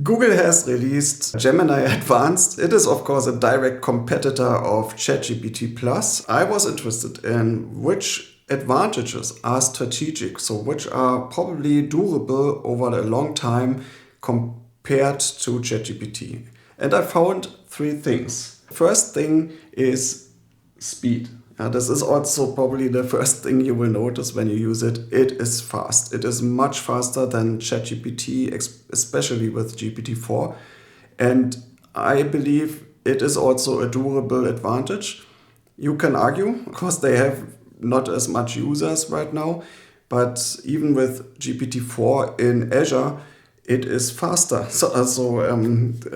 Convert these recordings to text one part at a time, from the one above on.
Google has released Gemini Advanced. It is, of course, a direct competitor of ChatGPT Plus. I was interested in which advantages are strategic, so which are probably durable over a long time compared to ChatGPT. And I found three things. First thing is speed. This is also probably the first thing you will notice when you use it. It is fast. It is much faster than ChatGPT, especially with GPT-4. And I believe it is also a durable advantage. You can argue, because they have not as much users right now, but even with GPT-4 in Azure, it is faster.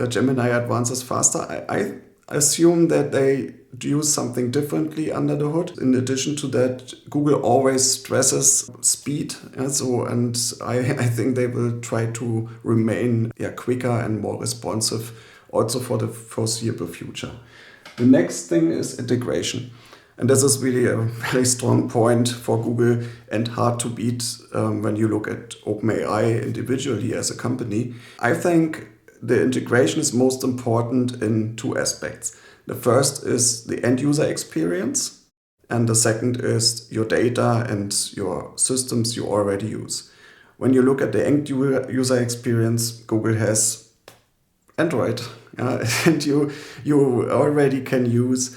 Gemini Advanced is faster. I assume that they use something differently under the hood. In addition to that, Google always stresses speed. And I think they will try to remain quicker and more responsive also for the foreseeable future. The next thing is integration. And this is really a very strong point for Google and hard to beat when you look at OpenAI individually as a company. I think the integration is most important in two aspects. The first is the end user experience, and the second is your data and your systems you already use. When you look at the end user experience, Google has Android, and you already can use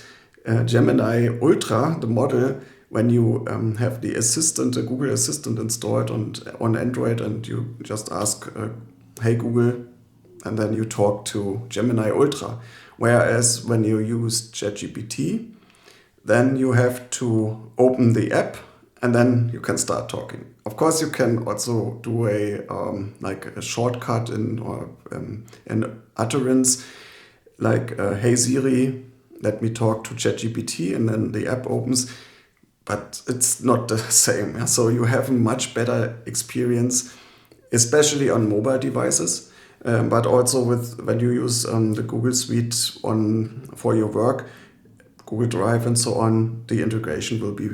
Gemini Ultra, the model, when you have the assistant, the Google Assistant installed on Android, and you just ask, hey Google, and then you talk to Gemini Ultra. Whereas when you use ChatGPT, then you have to open the app and then you can start talking. Of course, you can also do a shortcut or an utterance like, hey Siri, let me talk to ChatGPT, and then the app opens. But it's not the same. So you have a much better experience, especially on mobile devices. But also when you use the Google Suite for your work, Google Drive and so on, the integration will be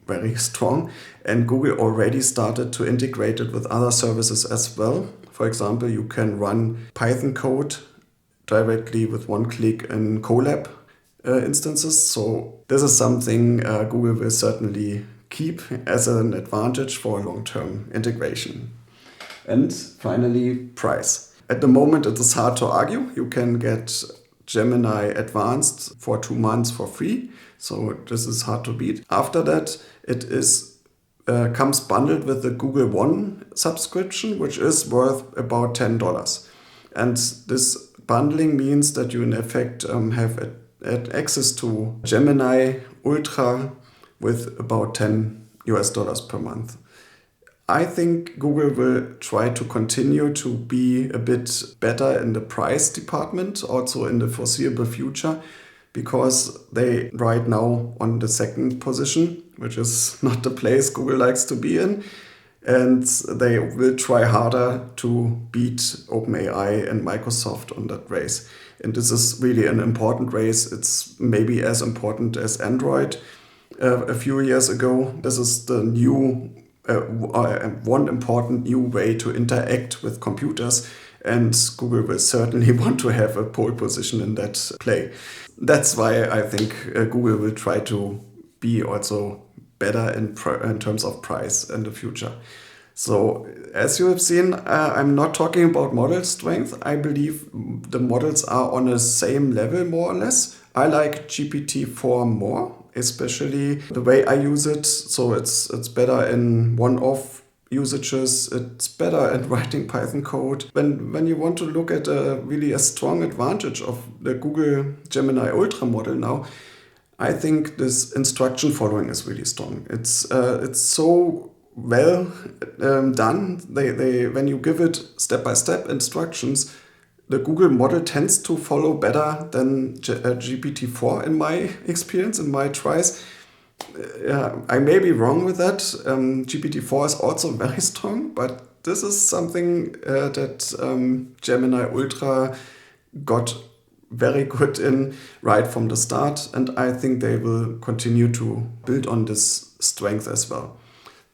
very strong. And Google already started to integrate it with other services as well. For example, you can run Python code directly with one click in Colab instances. So this is something Google will certainly keep as an advantage for long-term integration. And finally, price. At the moment, it is hard to argue. You can get Gemini Advanced for 2 months for free. So this is hard to beat. After that, it comes bundled with the Google One subscription, which is worth about $10. And this bundling means that you in effect have access to Gemini Ultra with about $10 per month. I think Google will try to continue to be a bit better in the price department, also in the foreseeable future, because they right now on the second position, which is not the place Google likes to be in. And they will try harder to beat OpenAI and Microsoft on that race. And this is really an important race. It's maybe as important as Android a few years ago. This is the one important new way to interact with computers, and Google will certainly want to have a pole position in that play. That's why I think Google will try to be also better in terms of price in the future. So as you have seen, I'm not talking about model strength. I believe the models are on the same level more or less. I like GPT-4 more, especially the way I use it. So it's better in one-off usages. It's better at writing Python code. When you want to look at really a strong advantage of the Google Gemini Ultra model now, I think this instruction following is really strong. It's so well done. When you give it step-by-step instructions, the Google model tends to follow better than GPT-4 in my experience, in my tries. I may be wrong with that. GPT-4 is also very strong, but this is something that Gemini Ultra got very good in right from the start, and I think they will continue to build on this strength as well.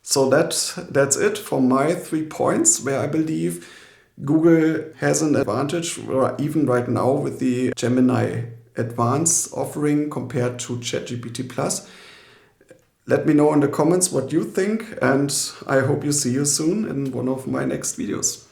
So that's it for my 3 points where I believe Google has an advantage, or even right now with the Gemini Advanced offering compared to ChatGPT Plus. Let me know in the comments what you think, and I hope you see you soon in one of my next videos.